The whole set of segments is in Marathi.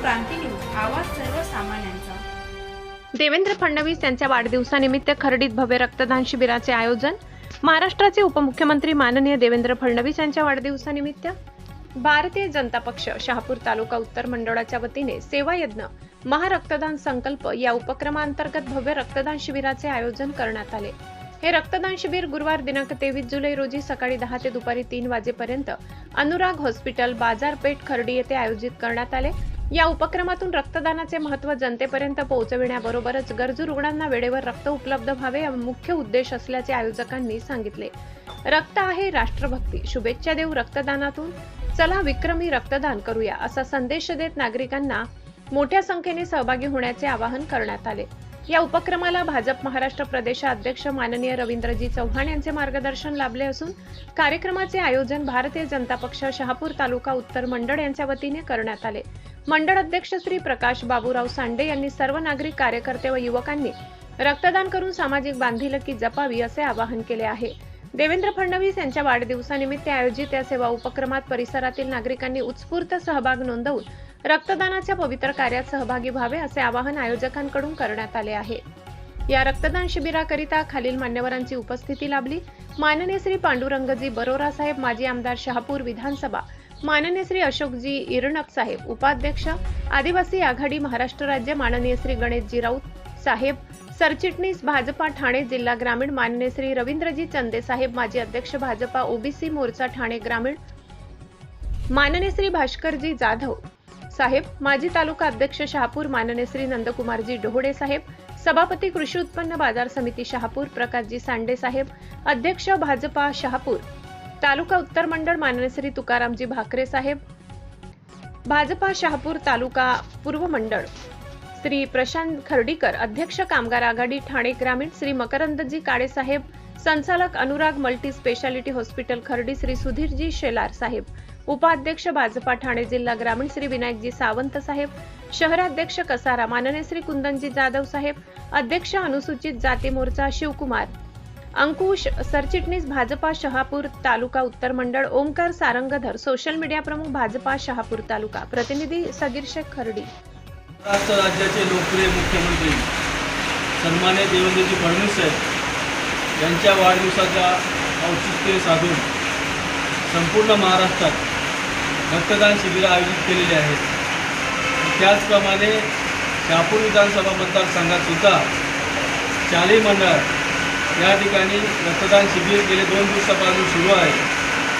क्रांती न्यूज, आवाज सर्वसामान्यांचा। देवेंद्र फडणवीस यांच्या वाढदिवसानिमित्त खर्डीत भव्य रक्तदान शिबिराचे आयोजन। महाराष्ट्राचे उपमुख्यमंत्री माननीय देवेंद्र फडणवीस यांच्या वाढदिवसानिमित्त भारतीय जनता पक्ष शहापूर तालुका उत्तर मंडळाच्या वतीने सेवा यज्ञ महारक्तदान संकल्प या उपक्रमांतर्गत भव्य रक्तदान शिबिराचे आयोजन करण्यात आले। हे रक्तदान शिबिर गुरुवार दिनांक 23 जुलै रोजी सकाळी 10 ते दुपारी 3 वाजेपर्यंत अनुराग हॉस्पिटल, बाजारपेठ, खर्डी येथे आयोजित करण्यात आले। या उपक्रमातून रक्तदानाचे महत्त्व जनतेपर्यंत पोहोचविण्याबरोबरच गरजू रुग्णांना वेळेवर रक्त उपलब्ध व्हावे हा मुख्य उद्देश असल्याचे आयोजकांनी सांगितले। रक्त आहे राष्ट्रभक्ती, शुभेच्छा देऊ रक्तदानातून, चला विक्रमी रक्तदान करूया असा संदेश देत नागरिकांना मोठ्या संख्येने सहभागी होण्याचे आवाहन करण्यात आले। या उपक्रमाला भाजप महाराष्ट्र प्रदेशाध्यक्ष माननीय रवींद्रजी चव्हाण यांचे मार्गदर्शन लाभले असून कार्यक्रमाचे आयोजन भारतीय जनता पक्ष शहापूर तालुका उत्तर मंडळ यांच्या वतीने करण्यात आले। मंडळ अध्यक्ष श्री प्रकाश बाबूराव सांडे यांनी सर्व नागरिक, कार्यकर्ते व युवकांनी रक्तदान करून सामाजिक बांधिलकी जपावी असे आवाहन केले आहे। देवेंद्र फडणवीस यांच्या वाढदिवसानिमित्त आयोजित या सेवा उपक्रमात परिसरातील नागरिकांनी उत्स्फूर्त सहभाग नोंदवून रक्तदानाच्या पवित्र कार्यात सहभागी व्हावे असे आवाहन आयोजकांकडून करण्यात आले आहे। या रक्तदान शिबिराकरिता खालील मान्यवरांची उपस्थिती लाभली। माननीय श्री पांडुरंगजी बरोरा साहेब, माजी आमदार शहापूर विधानसभा, माननीय श्री अशोकजी इरनक साहेब, उपाध्यक्ष आदिवासी आघाडी महाराष्ट्र राज्य, माननीय श्री गणेशजी राऊत साहेब, सरचिटणीस भाजपा ठाणे जिल्हा ग्रामीण, माननीय श्री रवींद्रजी चंदे साहेब, माजी अध्यक्ष भाजपा ओबीसी मोर्चा ठाणे ग्रामीण, माननीय श्री भास्करजी जाधव साहेब, माजी तालुका अध्यक्ष शहापूर, माननीय श्री नंदकुमारजी डोहडे साहेब, सभापती कृषी उत्पन्न बाजार समिती शहापूर प्रकाशजी सांडे साहेब, अध्यक्ष भाजपा शहापूर तालुका उत्तर मंडळ, माननीय श्री तुकारामजी भाकरे साहेब, भाजपा शहापूर तालुका पूर्व मंडळ श्री प्रशांत खर्डीकर, अध्यक्ष कामगार आघाडी ठाणे ग्रामीण श्री मकरंदजी काळे साहेब, संचालक Anurag multi speciality hospital Khardi Shri सुधीरजी शेलार साहेब, उपाध्यक्ष भाजपा ठाणे जिल्हा ग्रामीण श्री विनायकजी सावंत साहेब, शहराध्यक्ष कसारा माननीय श्री कुंदनजी जाधव साहेब, अध्यक्ष अनुसूचित जाती मोर्चा शिवकुमार अंकुश, सरचिटणीस भाजपा शहापूर तालुका उत्तर मंडळ ओमकार सारंगधर, सोशल मीडिया प्रमुख भाजपा शहापूर तालुका, प्रतिनिधी सगीर शेख खर्डी। महाराष्ट्र राज्याचे लोकप्रिय मुख्यमंत्री सन्माननीय देवेंद्रजी फडणवीस साहेब यांच्या वाढदिवसाच्या औचित्य साधून संपूर्ण महाराष्ट्रात रक्तदान शिबिरं आयोजित केलेली आहेत। त्याचप्रमाणे शहापूर विधानसभा मतदारसंघात सुद्धा चारही मंडळात या ठिकाणी रक्तदान शिबिर गेले 2 दिवसापासून सुरू आहे।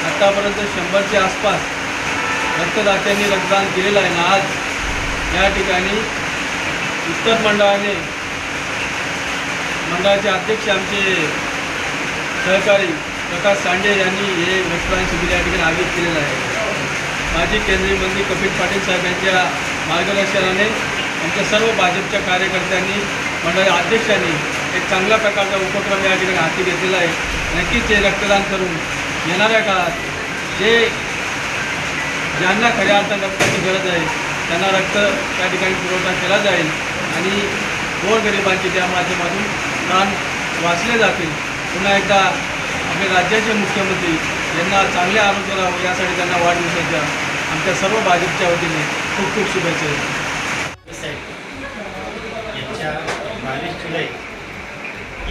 आतापर्यंत 100च्या आसपास रक्तदात्यांनी रक्तदान केलेलं आहे आणि आज या ठिकाणी उत्तर मंडळाचे अध्यक्ष आमचे सहकारी प्रकाश सांडे यांनी हे रक्तदान शिबिर या ठिकाणी आयोजित केलेलं आहे। माजी केंद्रीय मंत्री कपिल पाटील साहेब यांच्या मार्गदर्शनाने आमच्या सर्व भाजपच्या कार्यकर्त्यांनी, मंडळाच्या अध्यक्षांनी एक चांगल्या प्रकारचा उपक्रम या ठिकाणी हाती घेतलेला आहे। नक्कीच ते रक्तदान करून येणाऱ्या काळात ज्यांना खऱ्या अर्थाने रक्ताची गरज आहे त्यांना रक्त त्या ठिकाणी पुरवठा केला जाईल आणि गोरगरिबांचे त्या माध्यमातून प्राण वाचले जातील। पुन्हा एकदा आपले राज्याचे मुख्यमंत्री यांना चांगले आरोग्य लाभो यासाठी त्यांना वाढदिवसाच्या आमच्या सर्व भाजपच्या वतीने खूप खूप शुभेच्छा। यांच्या 22 जुलै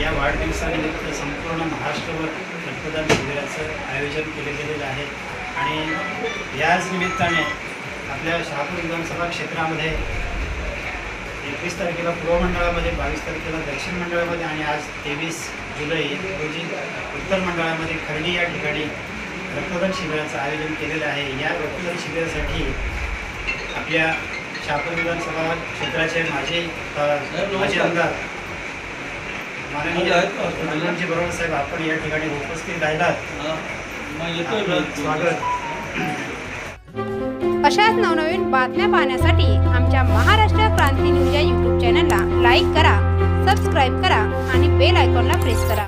या वाढदिवसानिमित्त संपूर्ण महाराष्ट्रभर रक्तदान शिबिराचं आयोजन केले गेलेलं आहे आणि याच निमित्ताने आपल्या शहापूर विधानसभा क्षेत्रामध्ये 21 तारखेला पूर्व मंडळामध्ये, 22 तारखेला दक्षिण मंडळामध्ये आणि आज 23 जुलै रोजी उत्तर मंडळामध्ये खर्डी या ठिकाणी रक्तदान शिबिराचं आयोजन केलेलं आहे। या रक्तदान शिबिरासाठी आपल्या शहापूर विधानसभा क्षेत्राचे माजी आमदार माननीय रवींद्रजी बरोबर साहेब आपण या ठिकाणी उपस्थित राहिलात, स्वागत। अशाच नवनवीन बातम्या पाहण्यासाठी आमच्या महाराष्ट्र क्रांती न्यूज या यूट्यूब चॅनलला लाईक करा, सबस्क्राईब करा आणि बेल आयकॉनला प्रेस करा।